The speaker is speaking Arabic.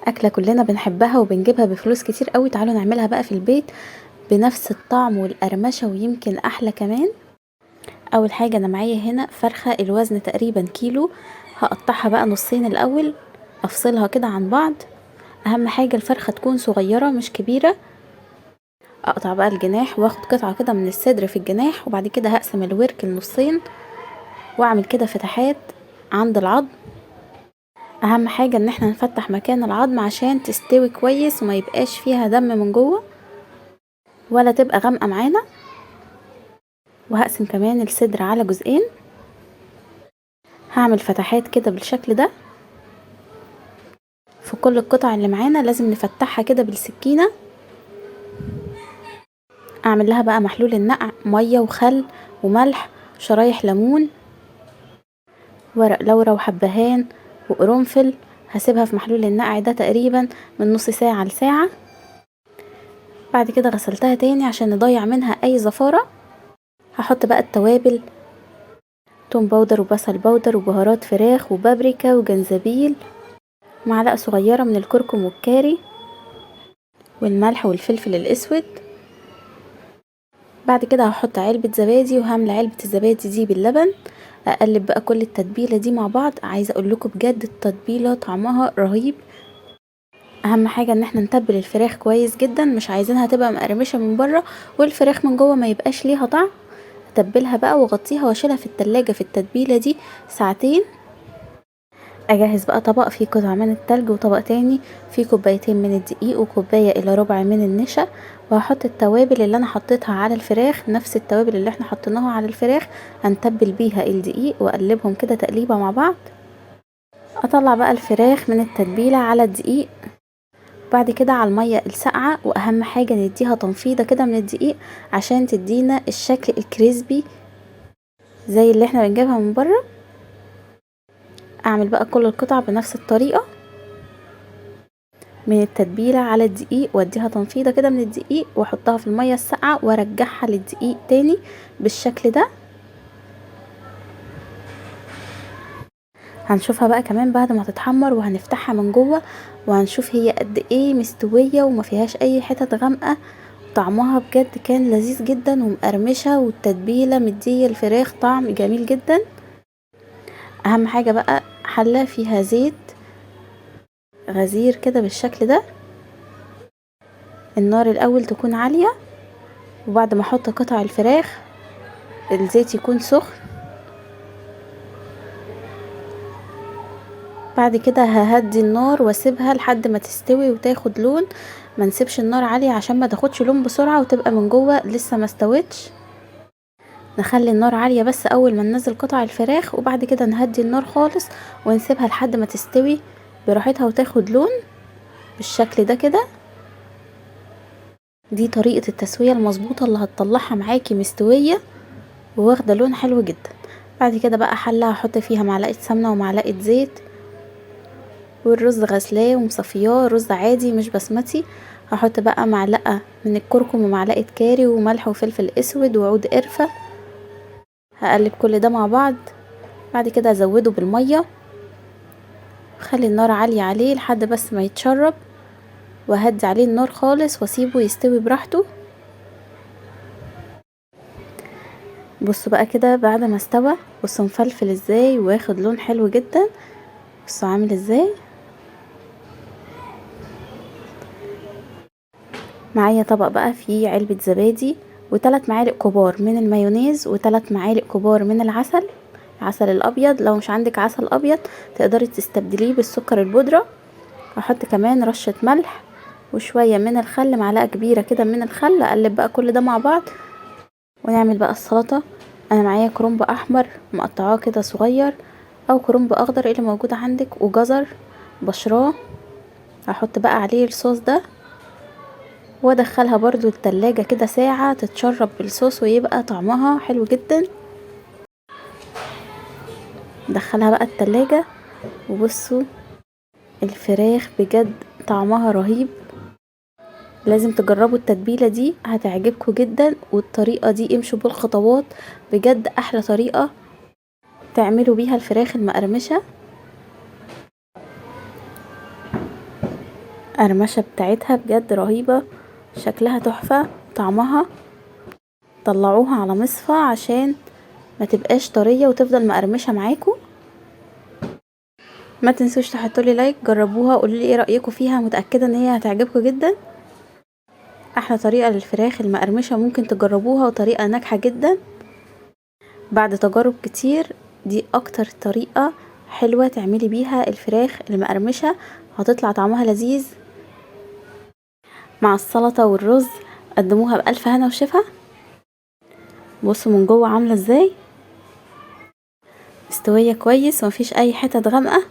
أكلة كلنا بنحبها وبنجيبها بفلوس كتير قوي. تعالوا نعملها بقى في البيت بنفس الطعم والقرمشة ويمكن أحلى كمان. أول حاجة أنا معايا هنا فرخة الوزن تقريبا كيلو. هقطعها بقى نصين الأول، أفصلها كده عن بعض. أهم حاجة الفرخة تكون صغيرة مش كبيرة. أقطع بقى الجناح واخد قطعة كده من الصدر في الجناح، وبعد كده هقسم الورك النصين واعمل كده فتحات عند العظم. اهم حاجة ان احنا نفتح مكان العظم عشان تستوي كويس وما يبقاش فيها دم من جوه ولا تبقى غامقة معانا. وهقسم كمان الصدر على جزئين، هعمل فتحات كده بالشكل ده في كل القطع اللي معانا. لازم نفتحها كده بالسكينة. اعمل لها بقى محلول النقع، مية وخل وملح، شرايح ليمون، ورق لورا وحبهان وقرنفل. هسيبها في محلول النقع ده تقريبا من نص ساعة لساعة. بعد كده غسلتها تاني عشان نضيع منها اي زفارة. هحط بقى التوابل، توم باودر وبصل باودر وبهارات فراخ وبابريكا وجنزبيل، معلقة صغيرة من الكركم والكاري والملح والفلفل الاسود. بعد كده هحط علبة زبادي وهملى علبة الزبادي دي باللبن. اقلب بقى كل التتبيلة دي مع بعض. عايزة اقول لكم بجد التتبيلة طعمها رهيب. اهم حاجة ان احنا نتبل الفراخ كويس جدا، مش عايزينها تبقى مقرمشة من بره والفراخ من جوه ما يبقاش ليها طعم. اتبلها بقى واغطيها واشيلها في التلاجة في التتبيلة دي ساعتين. اجهز بقى طبق فيه قطعة من التلج وطبق تاني فيه كوبايتين من الدقيق وكوباية الى ربع من النشا. وهحط التوابل اللي انا حطيتها على الفراخ، نفس التوابل اللي احنا حطيناها على الفراخ هنتبل بيها الدقيق واقلبهم كده تقليبة مع بعض. اطلع بقى الفراخ من التتبيلة على الدقيق، بعد كده على المية الساقعة. واهم حاجة نديها تنفيضة كده من الدقيق عشان تدينا الشكل الكريسبي زي اللي احنا بنجيبها من بره. اعمل بقى كل القطع بنفس الطريقة من التتبيلة على الدقيق، واديها تنفيضة كده من الدقيق واحطها في المية الساقعة وارجعها للدقيق تاني بالشكل ده. هنشوفها بقى كمان بعد ما تتحمر وهنفتحها من جوه وهنشوف هي قد ايه مستوية وما فيهاش اي حتت غامقة. طعمها بجد كان لذيذ جدا ومقرمشة، والتتبيلة مدية الفراخ طعم جميل جدا. اهم حاجة بقى حلة فيها زيت غزير كده بالشكل ده. النار الاول تكون عالية، وبعد ما احط قطع الفراخ الزيت يكون سخن. بعد كده ههدي النار واسيبها لحد ما تستوي وتاخد لون. ما نسيبش النار عالية عشان ما تاخدش لون بسرعة وتبقى من جوه لسه ما استوتش. نخلي النار عالية بس اول ما ننزل قطع الفراخ، وبعد كده نهدي النار خالص ونسيبها لحد ما تستوي براحتها وتاخد لون بالشكل ده كده. دي طريقة التسوية المظبوطة اللي هتطلعها معاكي مستوية وواخدة لون حلو جدا. بعد كده بقى حلة هحط فيها معلقة سمنة ومعلقة زيت، والرز غسلاه ومصفياه رز عادي مش بسمتي. هحط بقى معلقة من الكركم ومعلقة كاري وملح وفلفل اسود وعود قرفة. هقلب كل ده مع بعض. بعد كده ازوده بالمية، خلي النار عالية عليه لحد بس ما يتشرب، وهدي عليه النار خالص واسيبه يستوي براحته. بصوا بقى كده بعد ما استوى، بصوا مفلفل ازاي واخد لون حلو جدا. بصوا عامل ازاي. معايا طبق بقى فيه علبة زبادي و3 معالق كبار من المايونيز و3 معالق كبار من العسل الابيض. لو مش عندك عسل ابيض تقدري تستبدليه بالسكر البودرة. هحط كمان رشة ملح وشوية من الخل، معلقة كبيرة كده من الخل. اقلب بقى كل ده مع بعض ونعمل بقى السلطة. انا معايا كرنب احمر مقطعاه كده صغير او كرنب اخضر اللي موجود عندك، وجزر بشراه. هحط بقى عليه الصوص ده وادخلها برضو التلاجة كده ساعة تتشرب بالصوص ويبقى طعمها حلو جدا. دخلها بقى التلاجة. وبصوا الفراخ بجد طعمها رهيب. لازم تجربوا التتبيلة دي هتعجبكم جدا، والطريقة دي امشوا بالخطوات. بجد احلى طريقة تعملوا بيها الفراخ المقرمشة. القرمشة بتاعتها بجد رهيبة، شكلها تحفة، طعمها. طلعوها على مصفى عشان ما تبقاش طرية وتفضل مقرمشة معاكم. ما تنسوش تحطولي لايك، جربوها وقولولي ايه رأيكم فيها، متأكدة ان هي هتعجبكم جدا. احلى طريقة للفراخ المقرمشة ممكن تجربوها، وطريقة ناجحة جدا بعد تجارب كتير. دي اكتر طريقة حلوة تعملي بيها الفراخ المقرمشة، هتطلع طعمها لذيذ مع السلطة والرز. قدموها بألف هنا وشفا. بصوا من جوه عاملة ازاي، مستوية كويس ومفيش اي حتت غامقة.